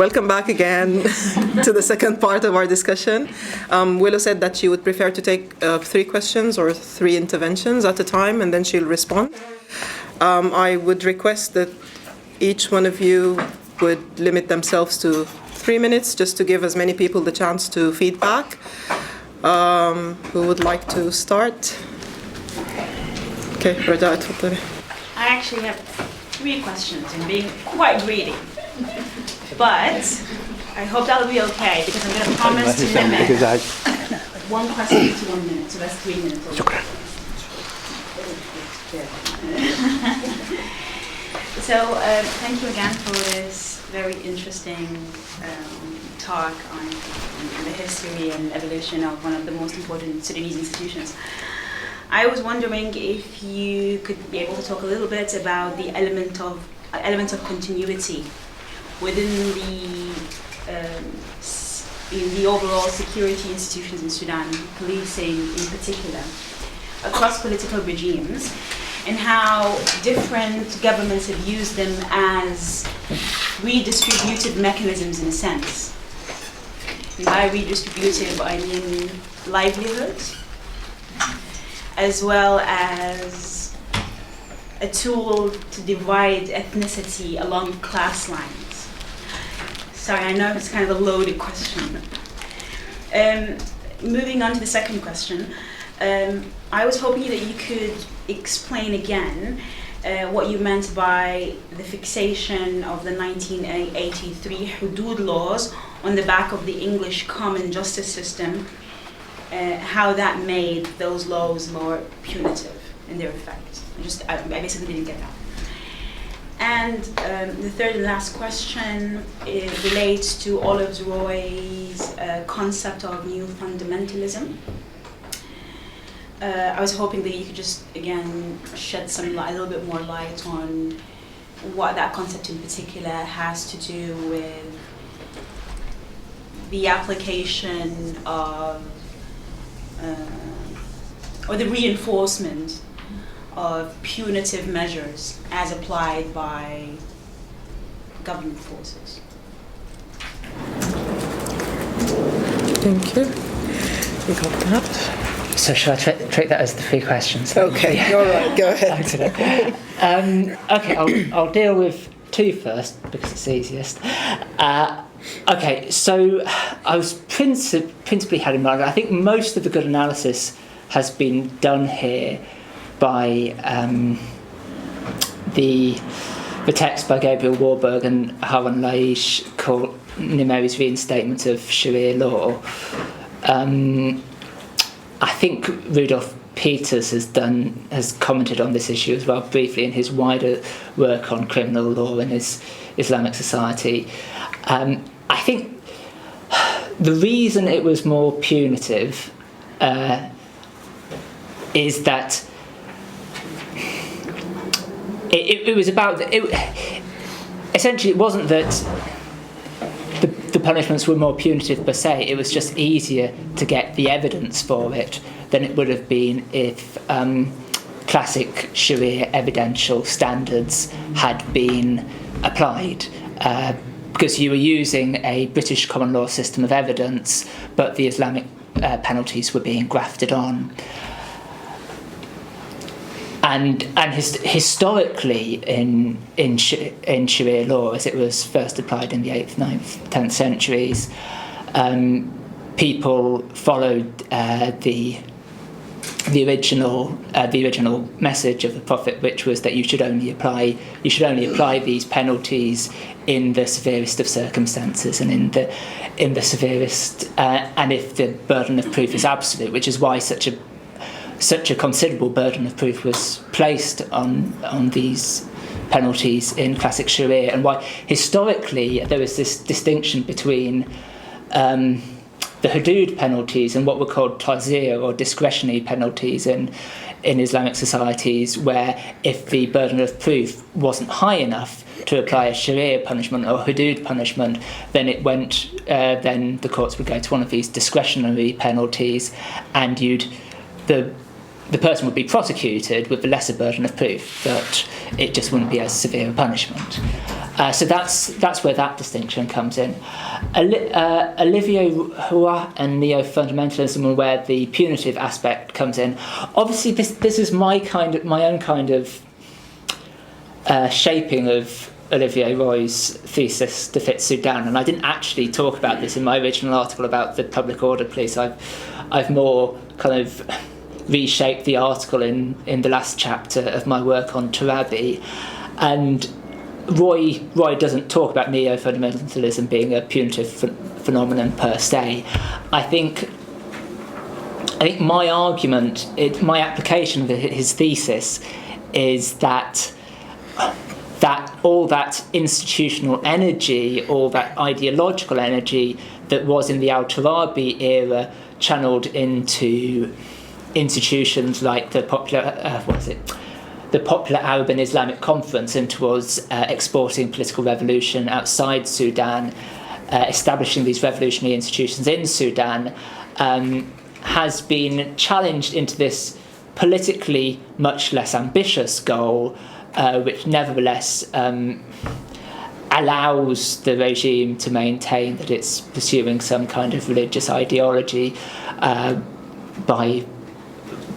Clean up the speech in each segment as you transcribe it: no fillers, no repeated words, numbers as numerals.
Welcome back again to the second part of our discussion. Willow said that she would prefer to take 3 questions or 3 interventions at a time, and then she'll respond. I would request that each one of you would limit themselves to 3 minutes, just to give as many people the chance to feedback. Who would like to start? Okay, Raja, تفضلي. I actually have 3 questions. I'm being quite greedy. But I hope that'll be okay, because I'm going to promise to limit 1 question to 1 minute, so that's 3 minutes. So thank you again for this very interesting talk on the history and evolution of one of the most important Sudanese institutions. I was wondering if you could be able to talk a little bit about the element of continuity within the overall security institutions in Sudan, policing in particular, across political regimes, and how different governments have used them as redistributive mechanisms in a sense. And by redistributive, I mean livelihood, as well as a tool to divide ethnicity along class lines. Sorry, I know it's kind of a loaded question. Moving on to the second question, I was hoping that you could explain again what you meant by the fixation of the 1983 Hudud laws on the back of the English common justice system, how that made those laws more punitive in their effect. I basically didn't get that. And the third and last question relates to Olive Roy's concept of new fundamentalism. I was hoping that you could just, again, shed some light, a little bit more light on what that concept in particular has to do with the application of, or the reinforcement of punitive measures as applied by government forces. Thank you. We got that. So shall I treat that as the 3 questions? Okay, all right, go ahead. Okay, I'll deal with 2 first because it's easiest. Okay, so I was principally had in mind, I think most of the good analysis has been done here by the text by Gabriel Warburg and Harun Laish called Nimeri's Reinstatement of Sharia Law. I think Rudolf Peters has commented on this issue as well briefly in his wider work on criminal law in his Islamic society. I think the reason it was more punitive is that it was about essentially it wasn't that the punishments were more punitive per se, it was just easier to get the evidence for it than it would have been if classic Sharia evidential standards had been applied, because you were using a British common law system of evidence, but the Islamic penalties were being grafted on. And historically in Sharia law, as it was first applied in the 8th, 9th, 10th centuries, people followed the original message of the Prophet, which was that you should only apply these penalties in the severest of circumstances and in the severest, and if the burden of proof is absolute, which is why such a considerable burden of proof was placed on these penalties in classic Sharia, and why historically there was this distinction between the hudud penalties and what were called ta'zir or discretionary penalties in Islamic societies, where if the burden of proof wasn't high enough to apply a Sharia punishment or hudud punishment, then then the courts would go to one of these discretionary penalties, and the person would be prosecuted with the lesser burden of proof, but it just wouldn't be as severe a punishment. So that's where that distinction comes in. Olivier Roy and neo-fundamentalism, and where the punitive aspect comes in. Obviously, this is my own kind of shaping of Olivier Roy's thesis to fit Sudan, and I didn't actually talk about this in my original article about the public order police. I've more kind of reshaped the article in the last chapter of my work on Tarabi, and Roy doesn't talk about neo-fundamentalism being a punitive phenomenon per se. I think my argument, my application of his thesis, is that all that institutional energy, all that ideological energy that was in the Al-Turabi era channeled into institutions like the Popular Arab and Islamic Conference, and towards exporting political revolution outside Sudan, establishing these revolutionary institutions in Sudan, has been challenged into this politically much less ambitious goal, which nevertheless allows the regime to maintain that it's pursuing some kind of religious ideology by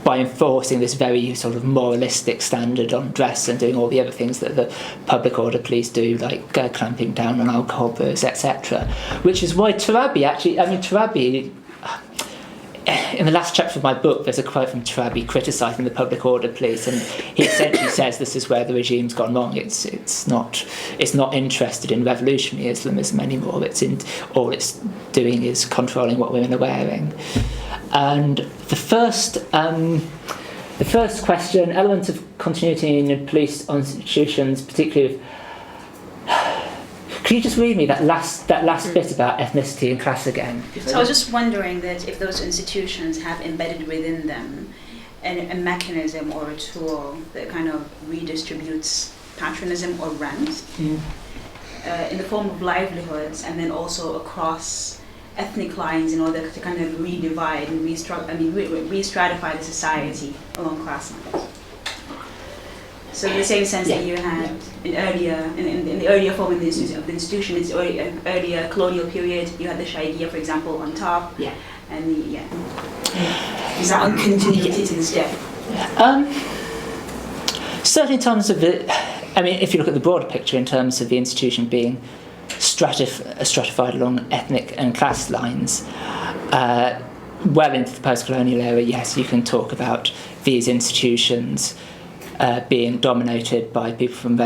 enforcing this very sort of moralistic standard on dress and doing all the other things that the public order police do, like clamping down on alcohol brews, etc. Which is why Tarabi, in the last chapter of my book, there's a quote from Tarabi criticising the public order police, and he essentially says this is where the regime's gone wrong. It's not interested in revolutionary Islamism anymore. All it's doing is controlling what women are wearing. And the first question, elements of continuity in police institutions, particularly. Can you just read me that last bit about ethnicity and class again? So I was just wondering that if those institutions have embedded within them a mechanism or a tool that kind of redistributes patronism or rent in the form of livelihoods, and then also across ethnic lines in order to kind of redivide and re-stratify the society along class lines. So in the same sense that you had in the earlier form of the institution, it's earlier colonial period, you had the Shaigia, for example, on top. Yeah. And is that on continuity to this day? Certainly in terms of if you look at the broader picture in terms of the institution being stratified along ethnic and class lines, well into the post-colonial era, yes, you can talk about these institutions being dominated by people from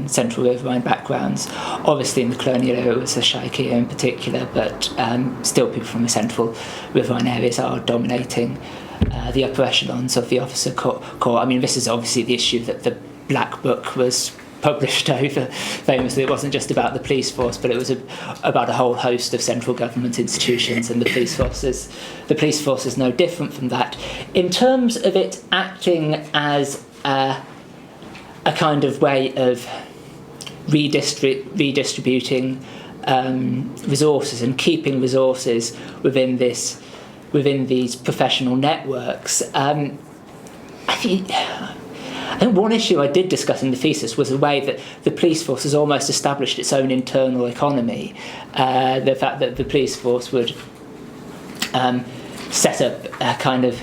central riverine backgrounds. Obviously in the colonial era it was the Shaikia in particular, but still people from the central riverine areas are dominating the upper echelons of the officer corps. I mean, this is obviously the issue that the Black Book was published over. Famously, it wasn't just about the police force, but it was about a whole host of central government institutions, and the police force is no different from that. In terms of it acting as a kind of way of redistributing resources and keeping resources within these professional networks, I think one issue I did discuss in the thesis was the way that the police force has almost established its own internal economy. The fact that the police force would set up a kind of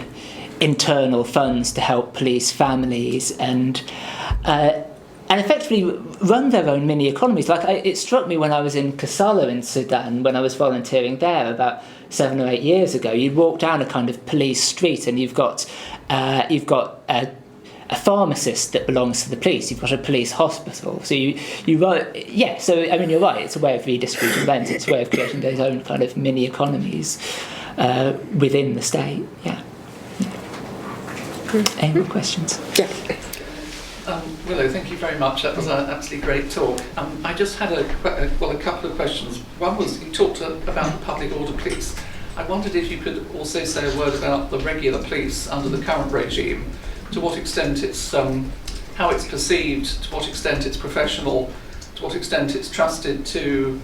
internal funds to help police families and effectively run their own mini economies. It struck me when I was in Kassala in Sudan, when I was volunteering there about 7 or 8 years ago. You'd walk down a kind of police street and you've got a pharmacist that belongs to the police. You've got a police hospital. So you're right. It's a way of redistributing rent. It's a way of creating those own kind of mini economies within the state. Yeah. Any more questions? Yeah. Willow, thank you very much. That was an absolutely great talk. I just had a couple of questions. One was, you talked about the public order police. I wondered if you could also say a word about the regular police under the current regime. To what extent it's how it's perceived, to what extent it's professional, to what extent it's trusted to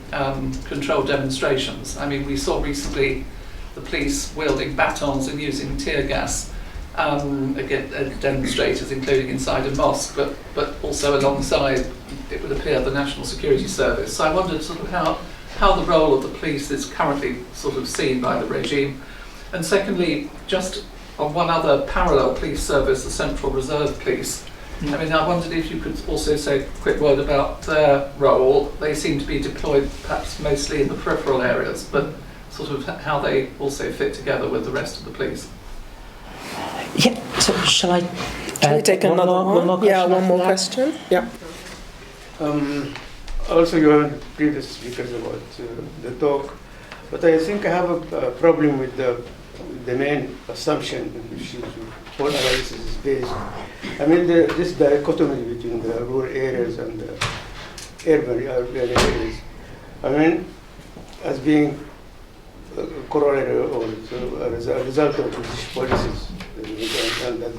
control demonstrations. I mean, we saw recently the police wielding batons and using tear gas again, demonstrators, including inside a mosque, but also alongside, it would appear, the National Security Service. So I wondered sort of how the role of the police is currently sort of seen by the regime. And secondly, just on one other parallel police service, the Central Reserve Police. I mean, I wondered if you could also say a quick word about their role. They seem to be deployed perhaps mostly in the peripheral areas, but sort of how they also fit together with the rest of the police. Yeah, so shall I... Can we take another one? One more question? Yeah, one more question. Yeah. Also, you heard previous speakers about the talk, but I think I have a problem with the main assumption in which whole analysis is based. I mean, this dichotomy between the rural areas and the urban areas, I mean, as being a corollary or as a result of British policies, and that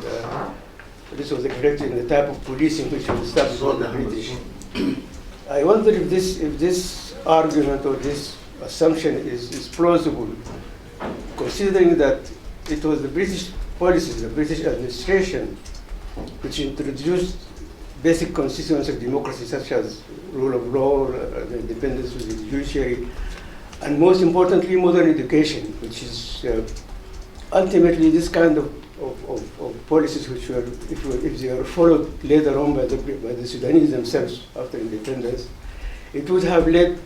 this was reflected in the type of policing which was established by the British. I wonder if this argument or this assumption is plausible, considering that it was the British policies, the British administration, which introduced basic constituents of democracy, such as rule of law, the independence of the judiciary, and most importantly, modern education, which is ultimately this kind of policies which were, if they were followed later on by the Sudanese themselves after independence, it would have led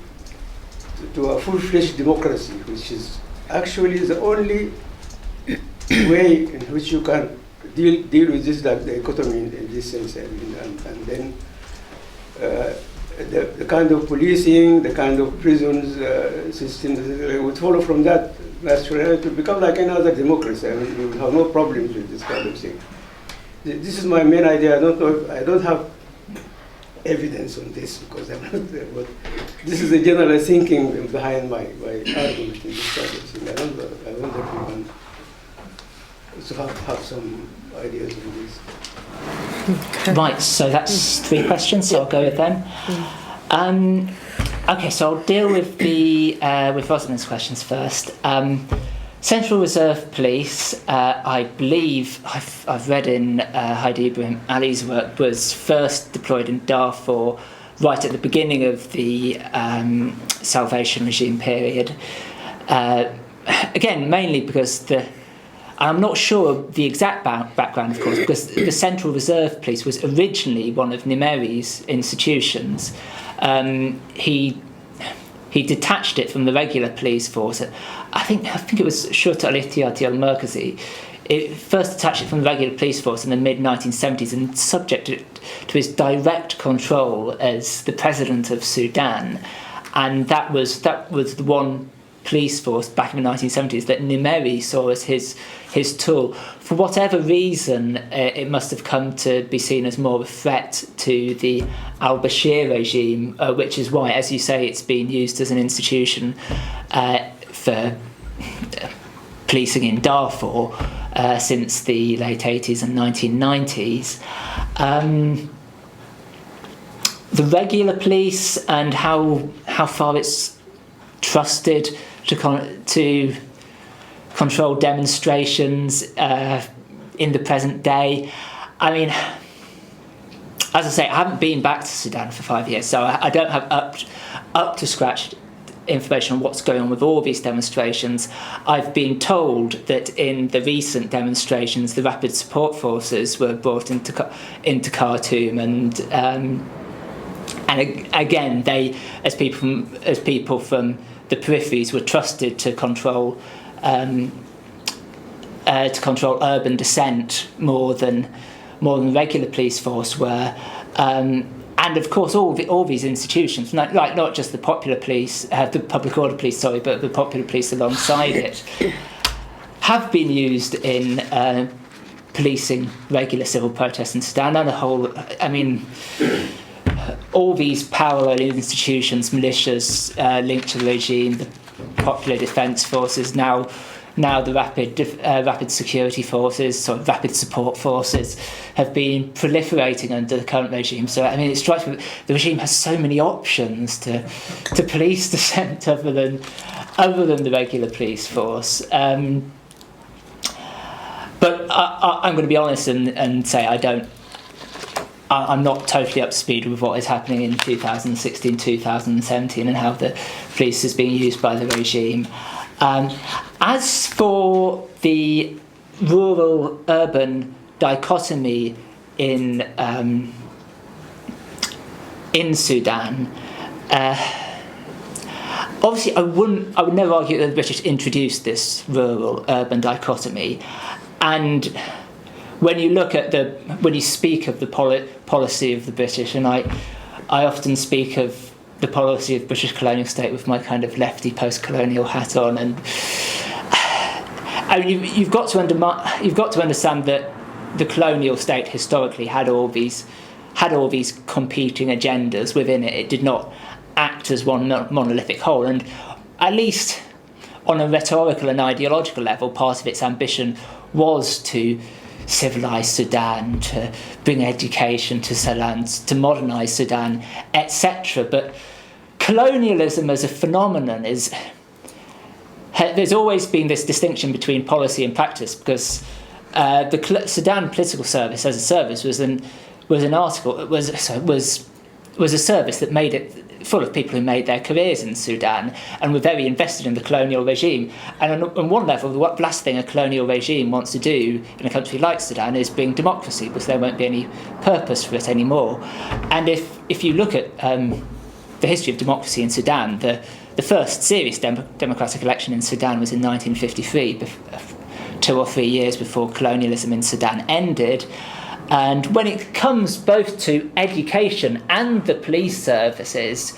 to a full-fledged democracy, which is actually the only way in which you can deal with this dichotomy in this sense, and then the kind of policing, the kind of prisons system would follow from that. Naturally, to become like any other democracy. I mean, you will have no problems with this kind of thing. This is my main idea. I don't have evidence on this because I'm not there, but this is the general thinking behind my argument in this kind of thing. I wonder if you can also have some ideas on this. Right, so that's 3 questions, so I'll go with them. Okay, so I'll deal with with Rosamund's questions first. Central Reserve Police, I believe I've read in Heidi Ibrahim Ali's work, was first deployed in Darfur right at the beginning of the Salvation regime period. Again, mainly because I'm not sure of the exact background, of course, because the Central Reserve Police was originally one of Nimeri's institutions. He detached it from the regular police force. I think it was Shurta al-Ihtiyati al-Markazi. It first detached it from the regular police force in the mid-1970s and subjected it to his direct control as the president of Sudan. And that was the one police force back in the 1970s that Nimeri saw as his tool. For whatever reason, it must have come to be seen as more of a threat to the al-Bashir regime, which is why, as you say, it's been used as an institution for policing in Darfur since the late 80s and 1990s. The regular police and how far it's trusted to control demonstrations in the present day. I mean, as I say, I haven't been back to Sudan for 5 years, so I don't have up to scratch information on what's going on with all these demonstrations. I've been told that in the recent demonstrations, the rapid support forces were brought into Khartoum, and again, they, as people from the peripheries, were trusted to control urban dissent more than the regular police force were, and of course all these institutions, not just the popular police, the public order police, but the popular police alongside it, have been used in policing regular civil protests in Sudan and all these parallel institutions, militias linked to the regime, the Popular Defence Forces, now the rapid security forces, rapid support forces, have been proliferating under the current regime. So it strikes me that the regime has so many options to police dissent other than the regular police force. But But I'm going to be honest and say I'm not totally up to speed with what is happening in 2016, 2017 and how the police is being used by the regime. As for the rural-urban dichotomy in Sudan, obviously I would never argue that the British introduced this rural-urban dichotomy, and when you speak of the policy of the British, and I often speak of the policy of the British colonial state with my kind of lefty post-colonial hat on, and I mean, you've got to understand that the colonial state historically had all these competing agendas within it. It did not act as one monolithic whole, and at least on a rhetorical and ideological level, part of its ambition was to civilise Sudan, to bring education to Sudan, to modernise Sudan, etc. But colonialism as a phenomenon there's always been this distinction between policy and practice, because the Sudan Political Service as a service was a service that made it full of people who made their careers in Sudan and were very invested in the colonial regime. And on one level, the last thing a colonial regime wants to do in a country like Sudan is bring democracy, because there won't be any purpose for it anymore. And if you look at the history of democracy in Sudan, the first serious democratic election in Sudan was in 1953, 2 or 3 years before colonialism in Sudan ended. And when it comes both to education and the police services,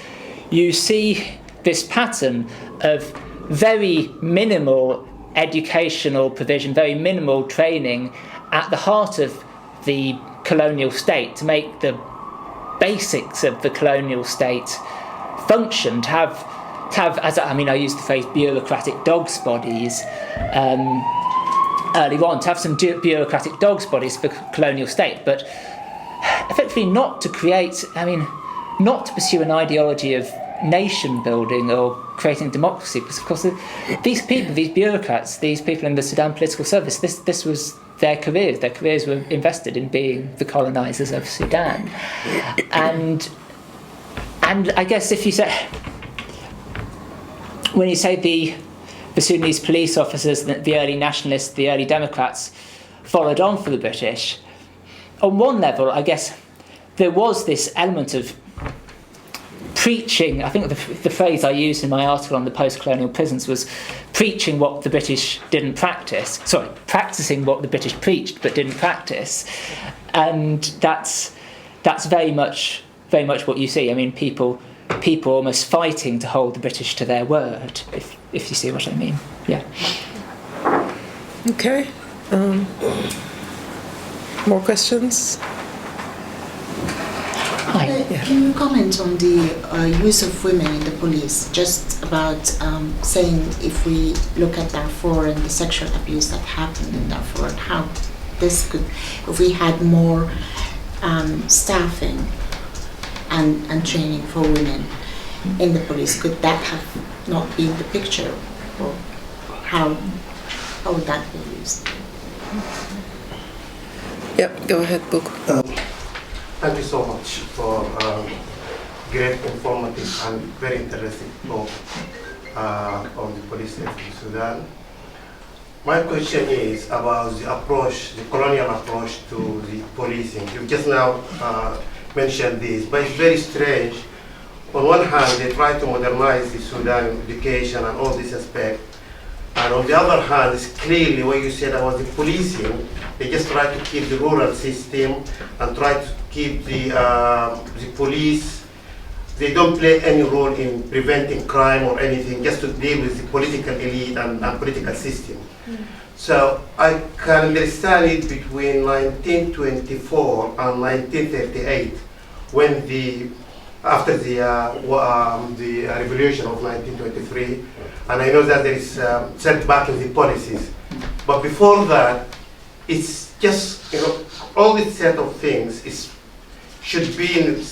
you see this pattern of very minimal educational provision, very minimal training at the heart of the colonial state to make the basics of the colonial state function, to have I used the phrase bureaucratic dog's bodies early on, to have some bureaucratic dog's bodies for colonial state, but effectively not to pursue an ideology of nation building or creating democracy, because of course these bureaucrats, these people in the Sudan Political Service, this was their careers were invested in being the colonisers of Sudan. And I guess when you say the Sudanese police officers, the early nationalists, the early Democrats followed on for the British, on one level, I guess there was this element of preaching. I think the phrase I used in my article on the post-colonial prisons was preaching what the British didn't practice. Sorry, practicing what the British preached but didn't practice. And that's very much what you see. I mean, people almost fighting to hold the British to their word, if you see what I mean. Yeah. Okay. More questions? Hi. Yeah. Can you comment on the use of women in the police? Just about saying, if we look at Darfur and the sexual abuse that happened in Darfur, and how this could, if we had more staffing and training for women in the police, could that have not been the picture, or how would that be used? Yep, go ahead, Book. Thank you so much for great, informative and very interesting talk on the police state in Sudan. My question is about the approach, the colonial approach to the policing. You just now mentioned this, but it's very strange. On one hand, they try to modernize the Sudan education and all this aspect, and on the other hand, it's clearly what you said about the policing. They just try to keep the rural system and try to keep the police. They don't play any role in preventing crime or anything, just to deal with the political elite and political system. So I can understand it between 1924 and 1938, when after the revolution of 1923, and I know that there is setback in the policies. But before that, it's just, all this set of things should be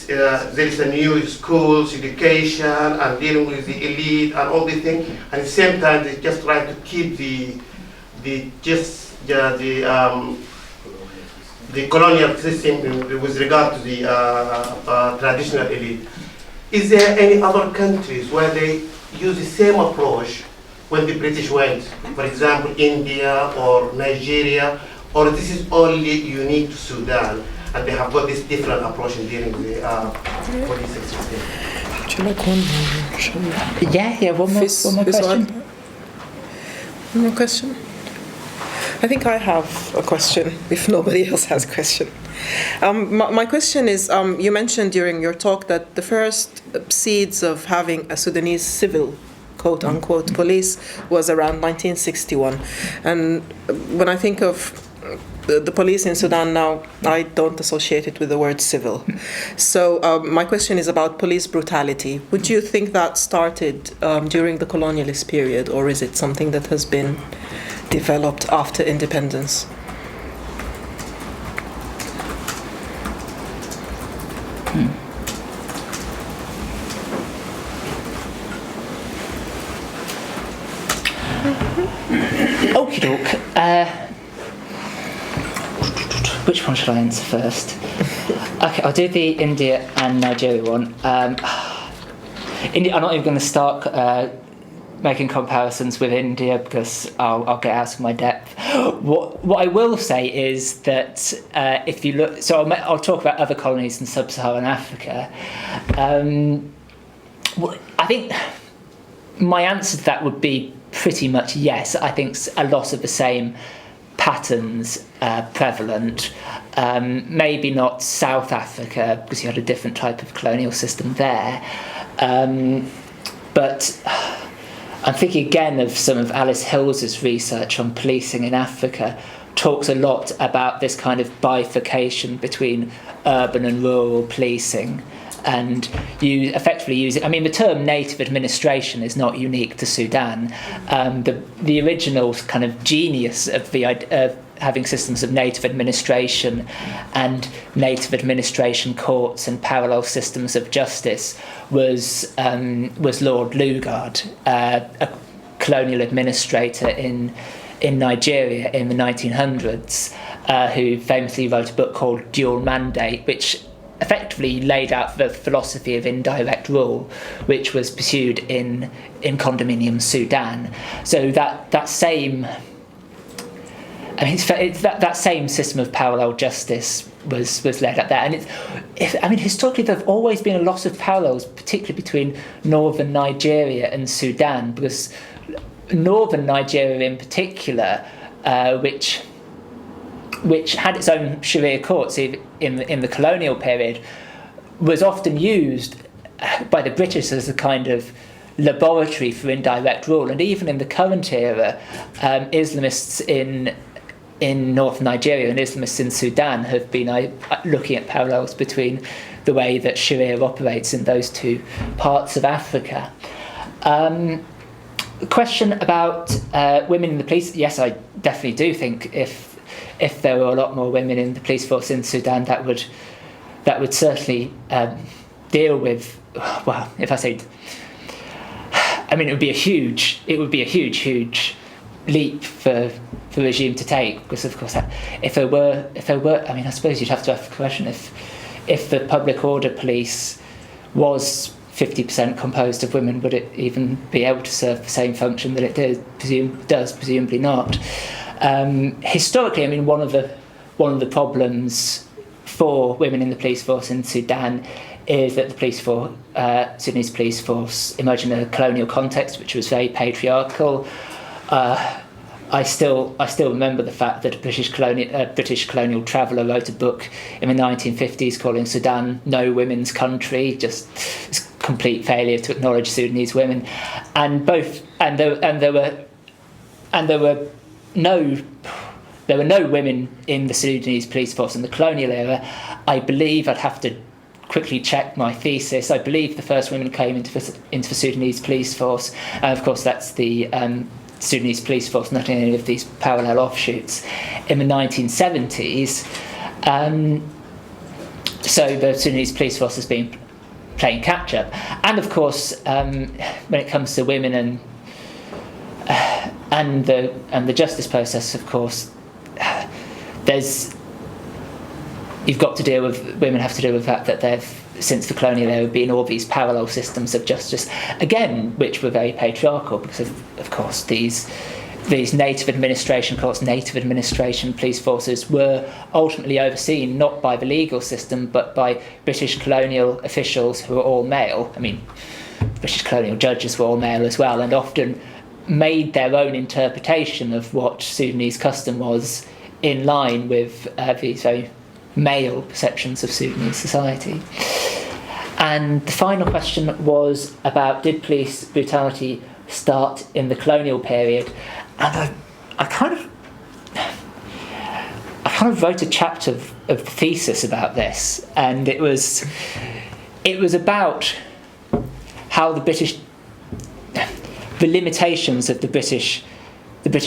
there is a new schools, education, and dealing with the elite and all these things. And at the same time, they just try to keep the the colonial system with regard to the traditional elite. Is there any other countries where they use the same approach when the British went? For example, India or Nigeria, or this is only unique to Sudan and they have got this different approach in dealing with the police system? One more question. One more question? I think I have a question, if nobody else has a question. My question is, you mentioned during your talk that the first seeds of having a Sudanese civil, quote-unquote, police was around 1961. And when I think of the police in Sudan now, I don't associate it with the word civil. So my question is about police brutality. Would you think that started during the colonialist period, or is it something that has been developed after independence? Okie doke. Which one should I answer first? Okay, I'll do the India and Nigeria one. India, I'm not even going to start making comparisons with India because I'll get out of my depth. What I will say is that if you look, so I'll talk about other colonies in sub-Saharan Africa. I think my answer to that would be pretty much yes. I think a lot of the same patterns prevalent. Maybe not South Africa because you had a different type of colonial system there. But I'm thinking again of some of Alice Hills's research on policing in Africa. Talks a lot about this kind of bifurcation between urban and rural policing. And you effectively use it. I mean, the term native administration is not unique to Sudan. The original kind of genius of having systems of native administration and native administration courts and parallel systems of justice was Lord Lugard, a colonial administrator in Nigeria in the 1900s, who famously wrote a book called Dual Mandate, which effectively laid out the philosophy of indirect rule, which was pursued in condominium Sudan. So that same, I mean, that same system of parallel justice was laid out there. And historically there have always been a lot of parallels, particularly between northern Nigeria and Sudan, because northern Nigeria in particular, which had its own Sharia courts in the colonial period, was often used by the British as a kind of laboratory for indirect rule. And even in the current era, Islamists in North Nigeria and Islamists in Sudan have been looking at parallels between the way that Sharia operates in those two parts of Africa. The question about women in the police, yes, I definitely do think if there were a lot more women in the police force in Sudan, that would certainly deal with, well, if I say, I mean, it would be a huge leap for the regime to take, because of course if there were, I mean, I suppose you'd have to ask the question if the public order police was 50% composed of women, would it even be able to serve the same function that it does? Presumably not. Historically, I mean, one of the problems for women in the police force in Sudan is that the Sudanese police force emerged in a colonial context, which was very patriarchal. I still remember the fact that a British colonial traveller wrote a book in the 1950s calling Sudan "No Women's Country," just complete failure to acknowledge Sudanese women, and there were no women in the Sudanese police force in the colonial era. I believe, I'd have to quickly check my thesis, I believe the first women came into the Sudanese police force, and of course that's the Sudanese police force, not any of these parallel offshoots, in the 1970s. So the Sudanese police force has been playing catch up, and of course when it comes to women and the justice process, of course, you've got to deal with, women have to deal with the fact that since the colonial era, been all these parallel systems of justice, again, which were very patriarchal because of course, these native administration courts, native administration police forces were ultimately overseen not by the legal system, but by British colonial officials who were all male. I mean, British colonial judges were all male as well, and often made their own interpretation of what Sudanese custom was in line with these very male perceptions of Sudanese society. And the final question was about, did police brutality start in the colonial period? And I kind of wrote a chapter of the thesis about this, and it was about how the limitations of the British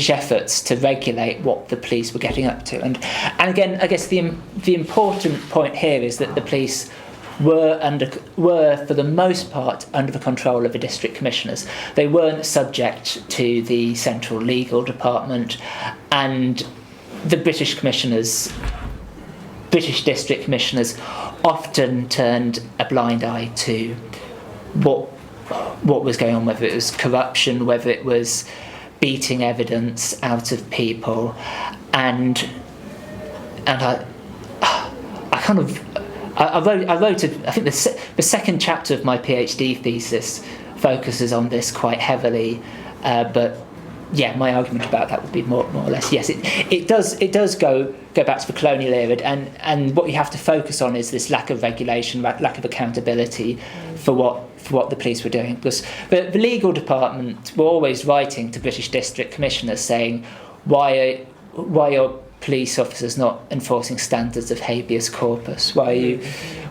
efforts to regulate what the police were getting up to, and again, I guess the important point here is that the police were for the most part under the control of the district commissioners. They weren't subject to the central legal department, and the British district commissioners often turned a blind eye to what was going on, whether it was corruption, whether it was beating evidence out of people, and I wrote I think the second chapter of my PhD thesis focuses on this quite heavily, but yeah, my argument about that would be more or less yes. It does go back to the colonial era, and what you have to focus on is this lack of regulation, lack of accountability for what the police were doing. Because the legal department were always writing to British district commissioners saying, why are police officers not enforcing standards of habeas corpus? Why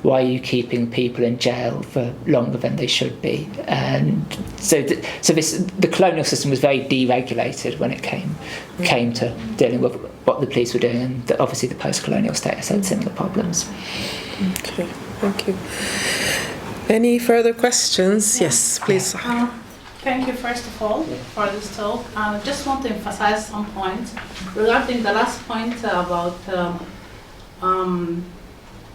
are you keeping people in jail for longer than they should be? And so the colonial system was very deregulated when it came to dealing with what the police were doing, and obviously the post-colonial status had similar problems. Okay, thank you. Any further questions? Yes, please. Thank you, first of all, for this talk. I just want to emphasize some points regarding the last point about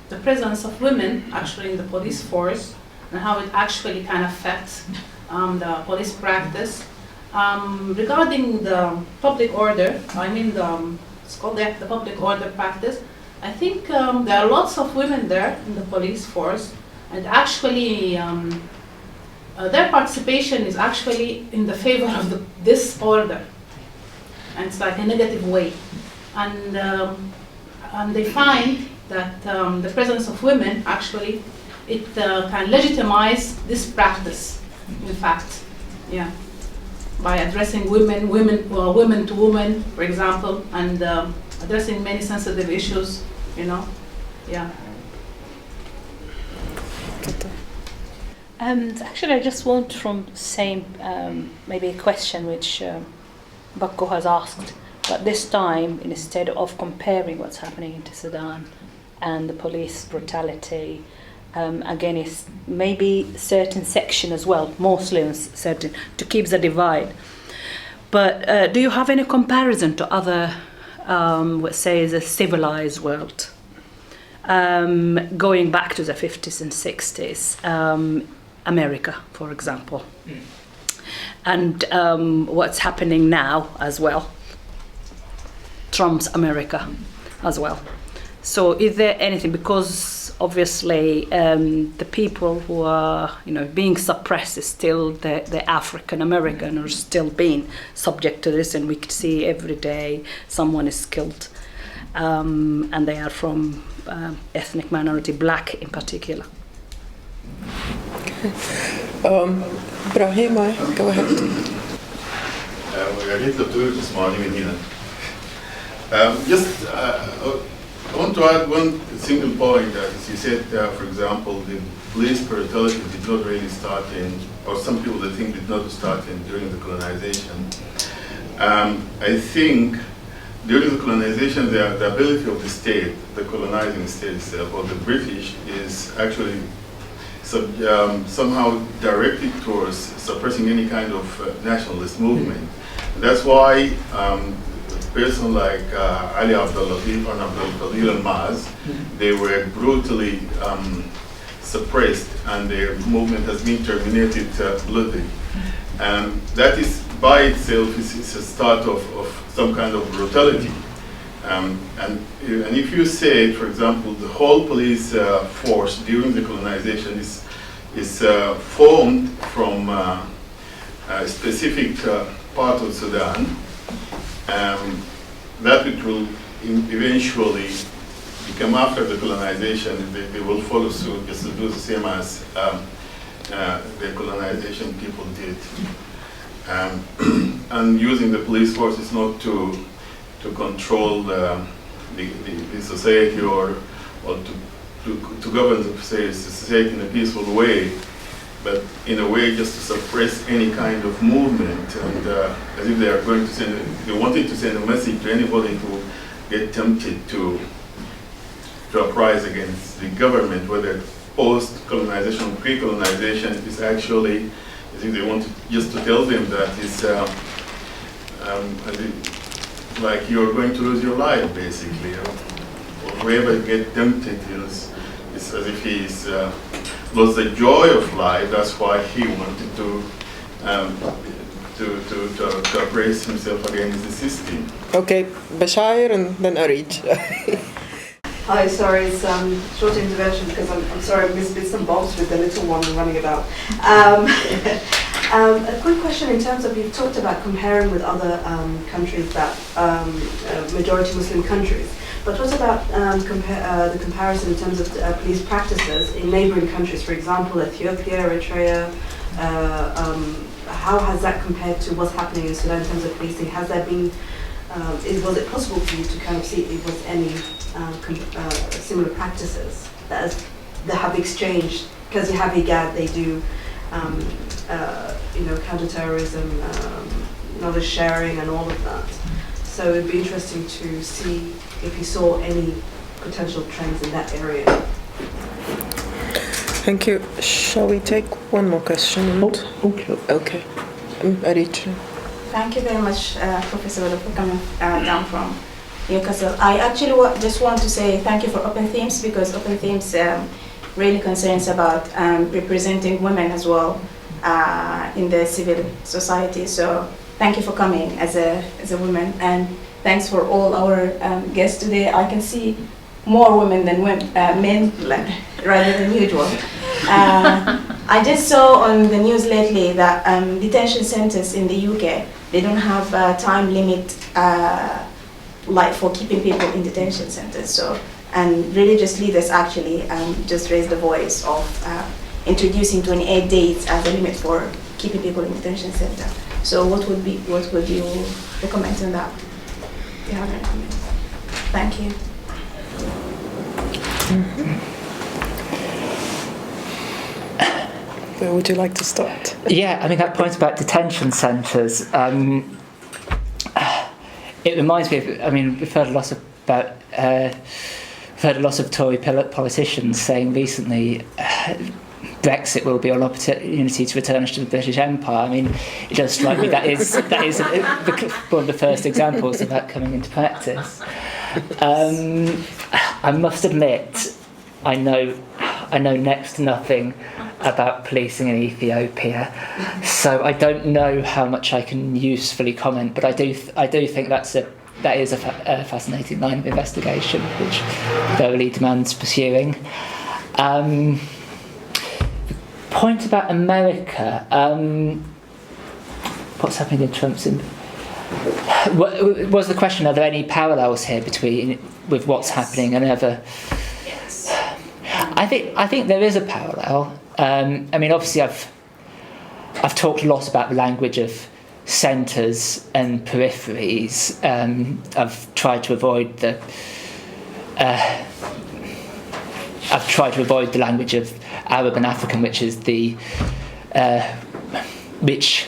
the presence of women actually in the police force and how it actually can affect the police practice. Regarding the public order, it's called the public order practice. I think there are lots of women there in the police force, and actually their participation is actually in the favor of this order, and it's like a negative way. And they find that the presence of women actually it can legitimize this practice. In fact, yeah, by addressing women to women, for example, and addressing many sensitive issues, yeah. Actually, I just want from the same, maybe a question which Bakko has asked, but this time, instead of comparing what's happening in Sudan and the police brutality against maybe certain section as well, Muslims certain, to keep the divide. But do you have any comparison to other, let's say, the civilized world, going back to the 50s and 60s? America, for example, and what's happening now as well, Trump's America as well. So is there anything, because obviously the people who are being suppressed is still the African American are still being subject to this, and we could see every day someone is killed, and they are from ethnic minority, black in particular. Brahim, go ahead. وقالت له بتقول تسمعوني من هنا. Just I want to add one single point. As you said, for example, the police brutality did not really start or some people that think did not start during the colonization. I think during the colonization, the ability of the state, the colonizing state itself, or the British, is actually somehow directed towards suppressing any kind of nationalist movement. And that's why person like Ali Abdul Latif and Abdul Qadir al-Maz, they were brutally suppressed and their movement has been terminated bloodily. That is by itself is a start of some kind of brutality. And if you say, for example, the whole police force during the colonization is formed from a specific part of Sudan, that it will eventually become after the colonization, they will follow suit just to do the same as the colonization people did. And using the police force is not to control the society or to govern the society in a peaceful way, but in a way just to suppress any kind of movement, and as if they are going to send, they wanted to send a message to anybody who get tempted to uprise against the government, whether post-colonization or pre-colonization, is actually, as if they wanted just to tell them that it's like you're going to lose your life, basically. Or whoever get tempted is as if he's lost the joy of life. That's why he wanted to brace himself against the system. Okay, Bashir and then Arij. Hi, sorry, it's short intervention because I'm sorry I missed bits and bobs with the little one running about. A quick question in terms of, you've talked about comparing with other countries that, majority Muslim countries, but what about the comparison in terms of police practices in neighboring countries, for example, Ethiopia, Eritrea? How has that compared to what's happening in Sudan in terms of policing? Has there been, was it possible for you to kind of see if there was any similar practices that have exchanged? Because you have IGAD, they do counterterrorism, knowledge sharing and all of that. So it'd be interesting to see if you saw any potential trends in that area. Thank you. Shall we take one more question? Okay. Arij. Thank you very much, Professor Willow, for coming down from Newcastle. I actually just want to say thank you for Open Themes, because Open Themes really concerns about representing women as well in the civil society. So thank you for coming as a woman, and thanks for all our guests today. I can see more women than men rather than usual. I just saw on the news lately that detention centers in the UK, they don't have a time limit like for keeping people in detention centers. So, and religious leaders actually just raised the voice of introducing 28 days as a limit for keeping people in detention center. So what would you comment on that? Do you have any comments? Thank you. Where would you like to start? Yeah, I mean, that point about detention centres, it reminds me of, I mean, we've heard a lot of Tory politicians saying recently Brexit will be an opportunity to return us to the British Empire. I mean, it does strike me that is one of the first examples of that coming into practice. I must admit, I know next to nothing about policing in Ethiopia, so I don't know how much I can usefully comment. But I do think that is a fascinating line of investigation, which thoroughly demands pursuing. Point about America. What's happening in Trump's? Was the question? Are there any parallels here with what's happening and other? Yes. I think there is a parallel. I mean, obviously, I've talked a lot about the language of centres and peripheries. I've tried to avoid the language of Arab and African, which is which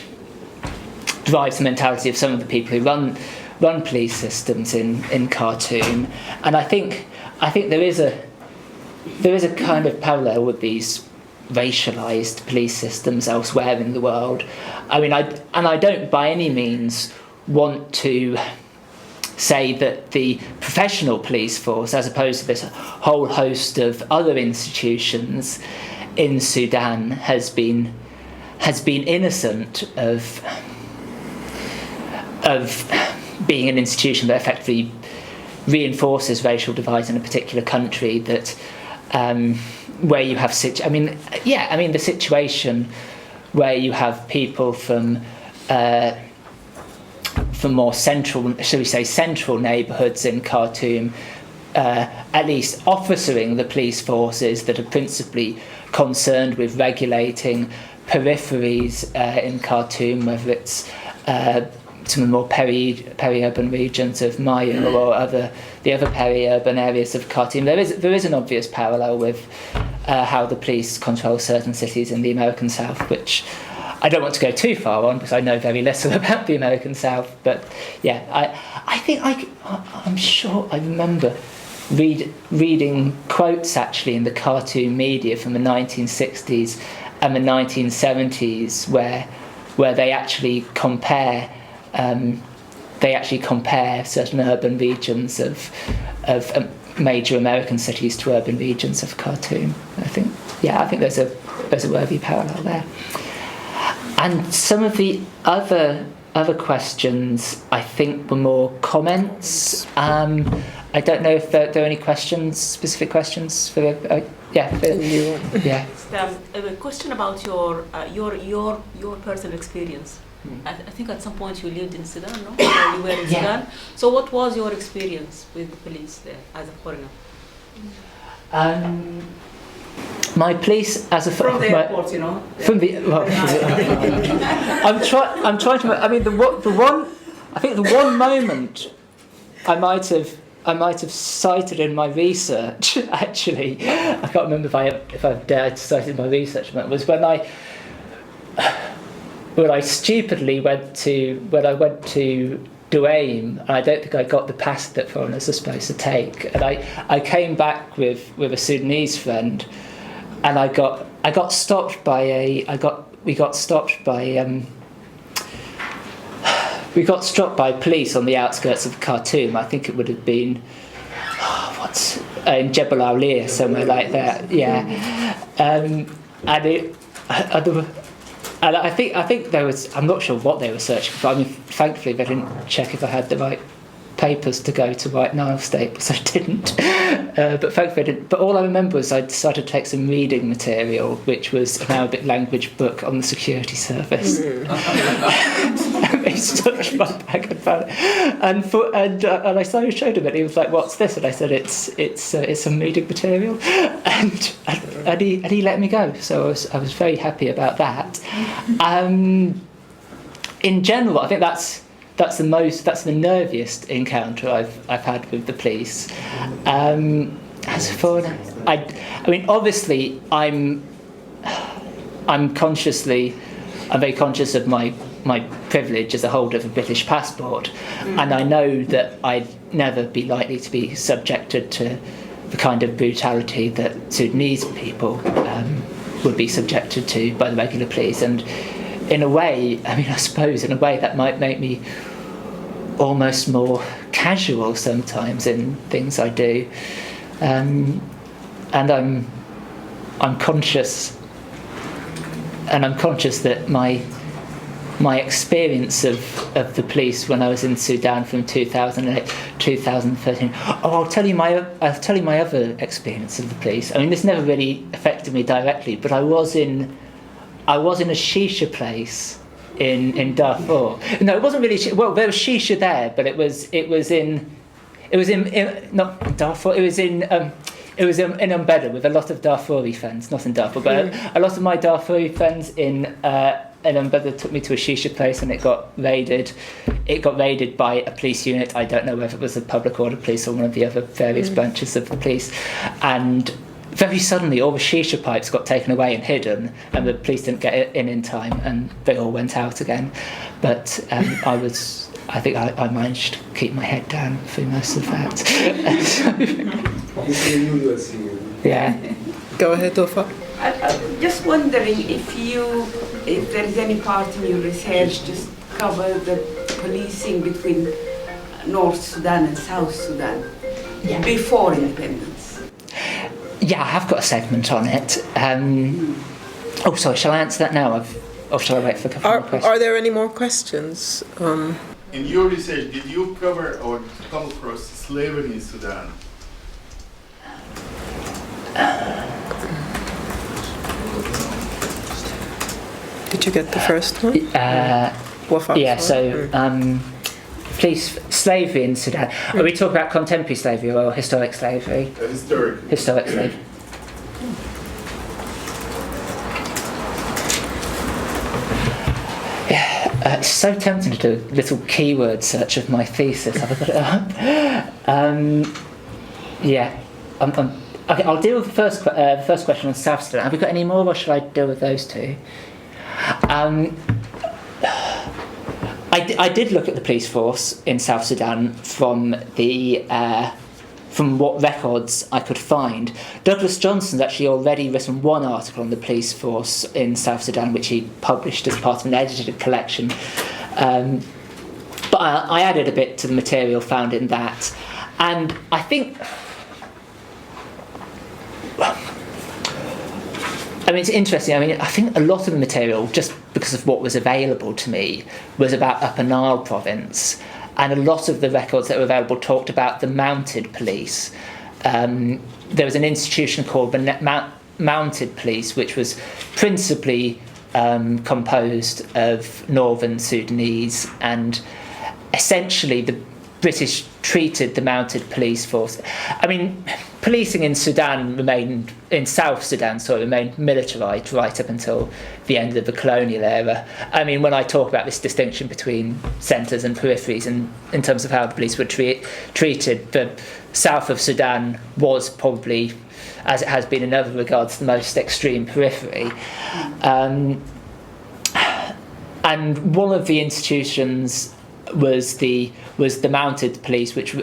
drives the mentality of some of the people who run police systems in Khartoum. And I think there is a kind of parallel with these racialised police systems elsewhere in the world. I mean, I don't by any means want to say that the professional police force, as opposed to this whole host of other institutions in Sudan, has been innocent of being an institution that effectively reinforces racial divides in a particular country, that where you have the situation where you have people from more central, shall we say, central neighbourhoods in Khartoum, at least officering the police forces that are principally concerned with regulating peripheries in Khartoum, whether it's some of the more peri-urban regions of Maya or the other peri-urban areas of Khartoum. There is an obvious parallel with how the police control certain cities in the American South, which I don't want to go too far on because I know very little about the American South. But yeah, I'm sure I remember reading quotes actually in the Khartoum media from the 1960s and the 1970s where they actually compare certain urban regions of major American cities to urban regions of Khartoum. I think there's a worthy parallel there. And some of the other questions, I think, were more comments. I don't know if there are any questions, specific questions for the. Yeah. A question about your personal experience. I think at some point you lived in Sudan, no? Or you were in Sudan. So what was your experience with the police there as a foreigner? My police as a from the airport, you know. From the I'm trying to. I mean, the one moment I might have cited in my research. Actually, I can't remember if I've dared to cite in my research. Was when I stupidly went to Douaim, and I don't think I got the pass that foreigners are supposed to take. And I came back with a Sudanese friend, and we got stopped by police on the outskirts of Khartoum. I think it would have been in Jebel Aulia, somewhere like that. Yeah, and I think there was. I'm not sure what they were searching for. I mean, thankfully they didn't check if I had the right papers to go to White Nile State, because I didn't. But thankfully I didn't. But all I remember was I decided to take some reading material, which was an Arabic language book on the security service. And they searched my bag and found it. And I showed him it. He was like, "What's this?" And I said, "It's some reading material." And he let me go. So I was very happy about that. In general, I think that's the nerviest encounter I've had with the police. As a foreigner, I mean, obviously, I'm very conscious of my privilege as a holder of a British passport, and I know that I'd never be likely to be subjected to the kind of brutality that Sudanese people would be subjected to by the regular police. And in a way, I suppose in a way that might make me almost more casual sometimes in things I do, and I'm conscious that my experience of the police when I was in Sudan from 2008 2013. I'll tell you my other experience of the police. I mean, this never really affected me directly, but I was in a shisha place in Darfur. No, it wasn't really. Well, there was shisha there, but it was in not Darfur. It was in Umbeda with a lot of Darfuri friends, not in Darfur, but a lot of my Darfuri friends in Umbeda took me to a shisha place, and it got raided. It got raided by a police unit. I don't know whether it was the public order police or one of the other various branches of the police, and very suddenly all the shisha pipes got taken away and hidden, and the police didn't get in time, and they all went out again. But I think I managed to keep my head down through most of that. Yeah. Go ahead, Tofa. I'm just wondering if there is any part in your research just cover the policing between North Sudan and South Sudan before independence? Yeah, I have got a segment on it. Oh, sorry, shall I answer that now? Or shall I wait for a couple more questions? Are there any more questions? In your research, did you cover or come across slavery in Sudan? Did you get the first one? Yeah, so police slavery in Sudan. Are we talking about contemporary slavery or historic slavery? Historic. Historic slavery. Yeah, it's so tempting to do a little keyword search of my thesis. Have I got it up? Yeah. Okay, I'll deal with the first question on South Sudan. Have we got any more, or should I deal with those two? I did look at the police force in South Sudan from what records I could find. Douglas Johnson's actually already written one article on the police force in South Sudan, which he published as part of an edited collection. But I added a bit to the material found in that, and I think. I mean, it's interesting. I mean, I think a lot of the material, just because of what was available to me, was about Upper Nile province. And a lot of the records that were available talked about the mounted police. There was an institution called the Mounted Police, which was principally composed of northern Sudanese, and essentially the British treated the mounted police force. I mean, policing in Sudan remained militarised right up until the end of the colonial era. I mean, when I talk about this distinction between centres and peripheries, and in terms of how the police were treated, the south of Sudan was probably, as it has been in other regards, the most extreme periphery. And one of the institutions was the mounted police, which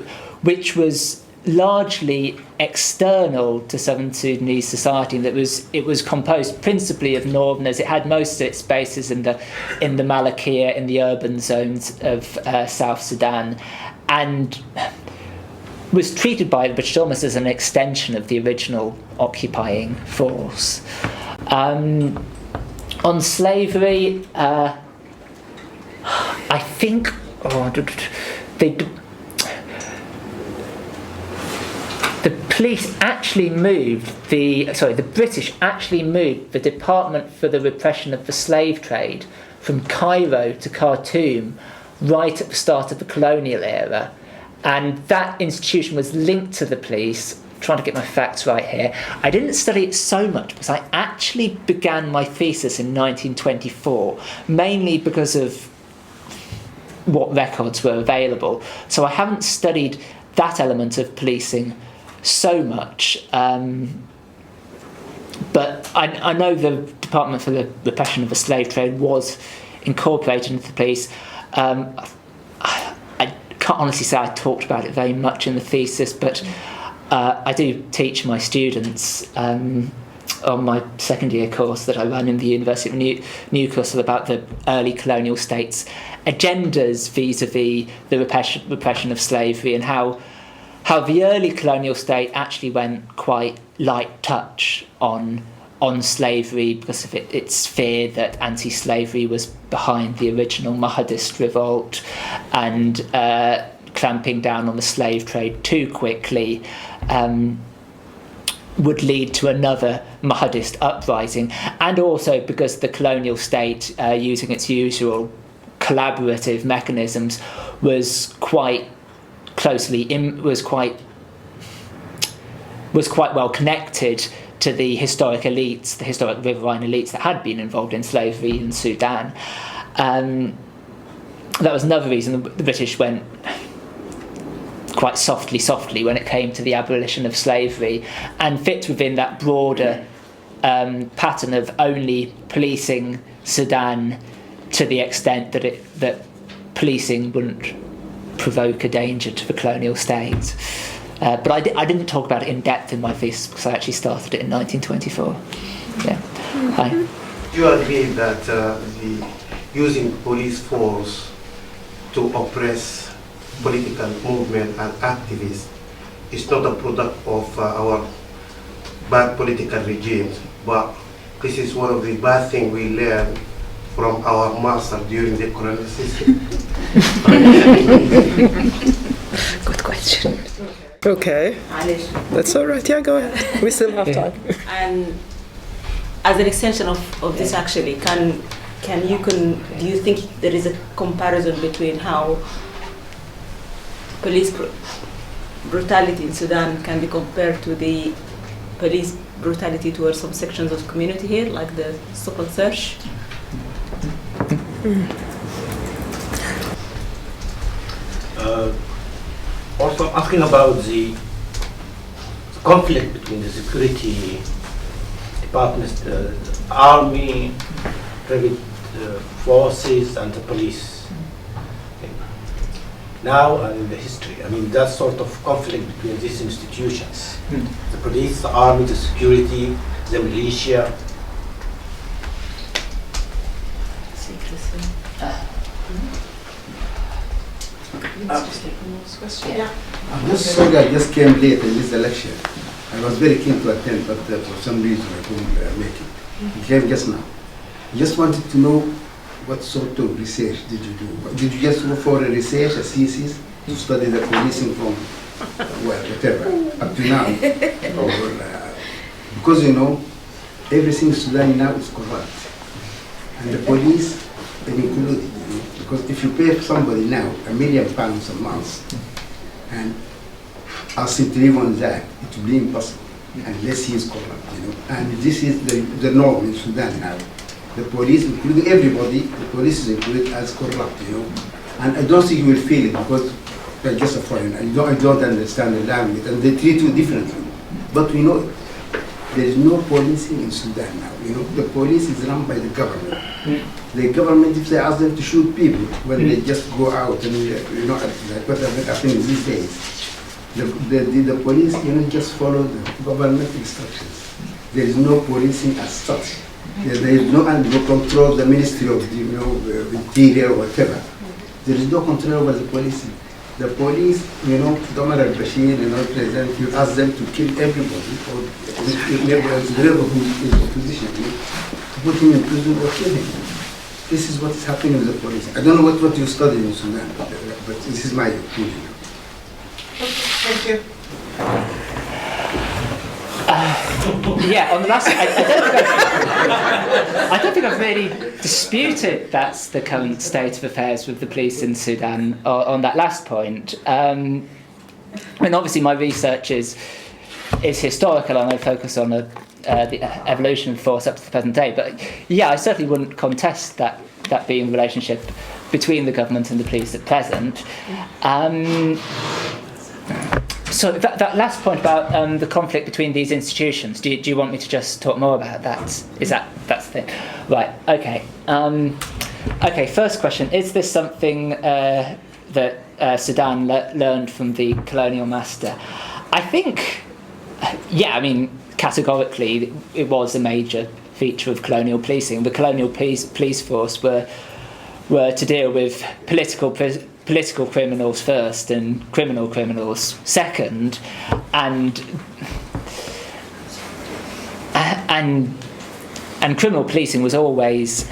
was largely external to southern Sudanese society. That it was composed principally of northerners. It had most of its bases in the Malakiyah, in the urban zones of South Sudan, and was treated by the British almost as an extension of the original occupying force. On slavery, I think the police actually moved the British actually moved the Department for the Repression of the Slave Trade from Cairo to Khartoum right at the start of the colonial era, and that institution was linked to the police. I'm trying to get my facts right here. I didn't study it so much because I actually began my thesis in 1924, mainly because of what records were available. So I haven't studied that element of policing so much, but I know the Department for the Repression of the Slave Trade was incorporated into the police. I can't honestly say I talked about it very much in the thesis, but I do teach my students on my second year course that I run in the University of Newcastle about the early colonial states' agendas vis-a-vis the repression of slavery, and how the early colonial state actually went quite light touch on slavery because of its fear that anti-slavery was behind the original Mahadist revolt, and clamping down on the slave trade too quickly would lead to another Mahadist uprising, and also because the colonial state, using its usual collaborative mechanisms, was quite well connected to the historic elites, the historic riverine elites that had been involved in slavery in Sudan. That was another reason the British went quite softly when it came to the abolition of slavery, and fit within that broader pattern of only policing Sudan to the extent that policing wouldn't provoke a danger to the colonial state. But I didn't talk about it in depth in my thesis because I actually started it in 1924. Yeah. Hi. Do you agree that the using police force to oppress political movement and activists is not a product of our bad political regimes, but this is one of the bad things we learned from our master during the colonial system. Good question. Okay. That's all right. Yeah, go ahead. We still have time. And as an extension of this, actually, do you think there is a comparison between how police brutality in Sudan can be compared to the police brutality towards some sections of community here, like the stop and search? Also asking about the conflict between the security departments, the army, private forces and the police. Now and in the history, I mean, that sort of conflict between these institutions, the police, the army, the security, the militia. I'm just sorry I just came late in this election. I was very keen to attend, but for some reason I couldn't make it. I came just now. Just wanted to know what sort of research did you do? Did you just go for a research, a thesis, to study the policing from, well, whatever, up to now? Or, because, you know, everything in Sudan now is corrupt. And the police, they included, you know, because if you pay somebody now £1 million a month, and ask him to live on that, it will be impossible, unless he is corrupt, you know. And this is the norm in Sudan now. The police, including everybody, the police is included as corrupt, you know. And I don't think you will feel it because you're just a foreigner. I don't understand the language, and they treat you differently. But we know there is no policing in Sudan now. You know, the police is run by the government. The government, if they ask them to shoot people, when they just go out and you know, like what happening these days, the police, you know, just follow the government instructions. There is no policing as such. There is no control of the Ministry of the, you know, Interior or whatever. There is no control over the policing. The police, you know, Omar al-Bashir, you know, president, you ask them to kill everybody, or whoever who is in opposition, you know, to put him in prison or kill him. This is what is happening with the police. I don't know what you studied in Sudan, but this is my opinion. Thank you. Yeah, on the last, I don't think I've really disputed that's the current state of affairs with the police in Sudan on that last point. I mean, obviously my research is historical and I focus on the evolution of force up to the present day. But yeah, I certainly wouldn't contest that being the relationship between the government and the police at present. So that last point about the conflict between these institutions, do you want me to just talk more about that? That's the thing? Right, okay. Okay, first question, is this something that Sudan learned from the colonial master? I think, yeah, I mean, categorically it was a major feature of colonial policing. The colonial police force were to deal with political criminals first and criminal criminals second, and criminal policing was always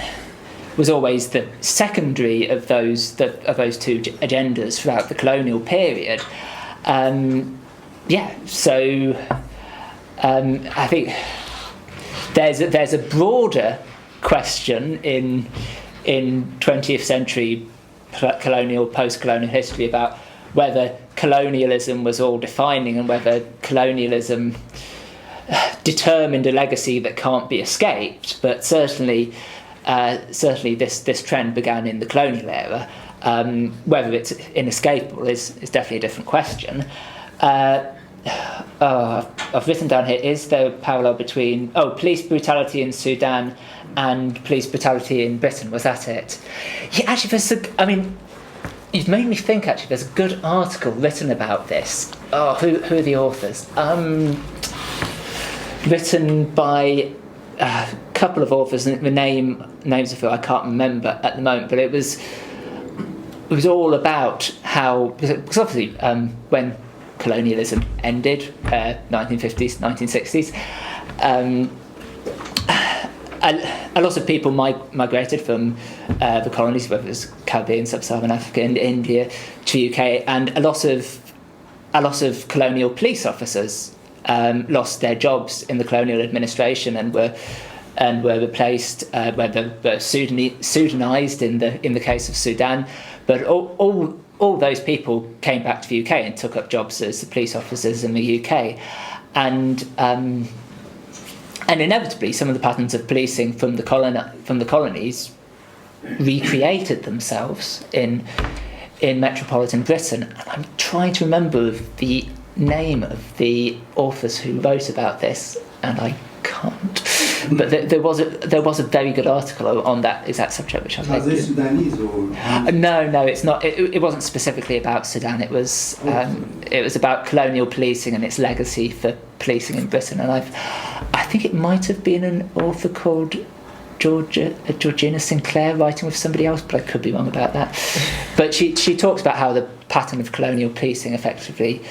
the secondary of those two agendas throughout the colonial period. So I think there's a broader question in 20th century post-colonial history about whether colonialism was all defining and whether colonialism determined a legacy that can't be escaped. But certainly this trend began in the colonial era. Whether it's inescapable is definitely a different question. I've written down here, is there a parallel between police brutality in Sudan and police brutality in Britain? Was that it? Yeah, actually, you've made me think, actually, there's a good article written about this. Who are the authors? Written by a couple of authors, and the names of who I can't remember at the moment, but it was was all about how, because obviously when colonialism ended, 1950s, 1960s, a lot of people migrated from the colonies, whether it was Caribbean, Sub-Saharan Africa, and India, to the UK, and a lot of colonial police officers lost their jobs in the colonial administration and were replaced, whether Sudanized in the case of Sudan, but all those people came back to the UK and took up jobs as the police officers in the UK, and inevitably some of the patterns of policing from the colonies recreated themselves in metropolitan Britain. And I'm trying to remember the name of the authors who wrote about this, and I can't. But there was a very good article on that exact subject, which I Are they Sudanese or? No, it's not. It wasn't specifically about Sudan. It was about colonial policing and its legacy for policing in Britain. And I think it might have been an author called Georgina Sinclair writing with somebody else, but I could be wrong about that. But she talks about how the pattern of colonial policing effectively,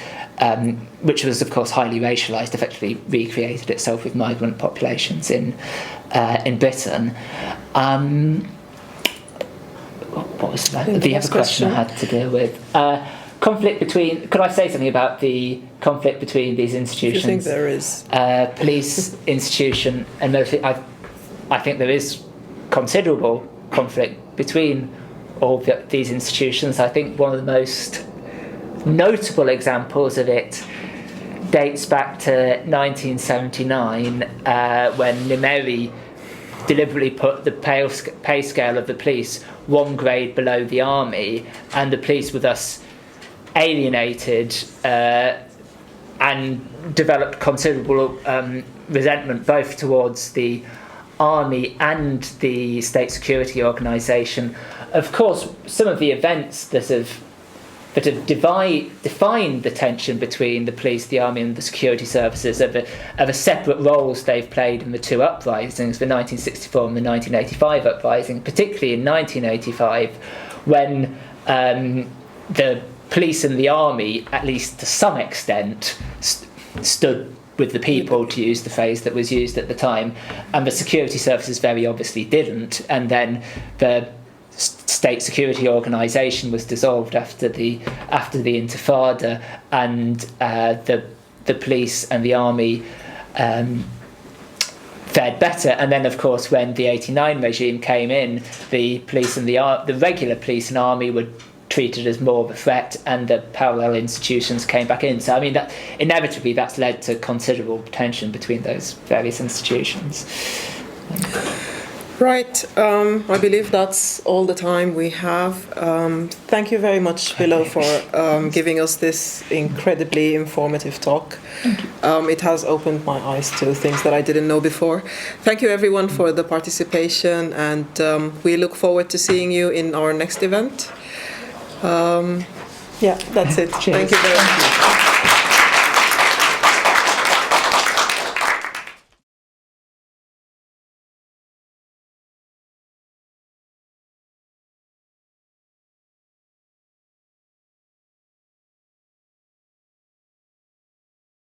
which was of course highly racialised, effectively recreated itself with migrant populations in Britain. What was the other question I had to deal with? Conflict between. Could I say something about the conflict between these institutions? Do you think there is? Police institution and military. I think there is considerable conflict between all these institutions. I think one of the most notable examples of it dates back to 1979 when Nimeri deliberately put the pay scale of the police one grade below the army, and the police were thus alienated and developed considerable resentment both towards the army and the state security organisation. Of course, some of the events that have defined the tension between the police, the army and the security services of the separate roles they've played in the two uprisings, the 1964 and the 1985 uprising, particularly in 1985, when the police and the army, at least to some extent, stood with the people, to use the phrase that was used at the time, and the security services very obviously didn't, and then the state security organisation was dissolved after the Intifada, and the police and the army fared better. And then, of course, when the '89 regime came in, the police and the regular police and army were treated as more of a threat, and the parallel institutions came back in. So, I mean, that inevitably that's led to considerable tension between those various institutions. Right, I believe that's all the time we have. Thank you very much, Willow, for giving us this incredibly informative talk. It has opened my eyes to things that I didn't know before. Thank you, everyone, for the participation, and we look forward to seeing you in our next event. Yeah, that's it. Cheers. Thank you very much.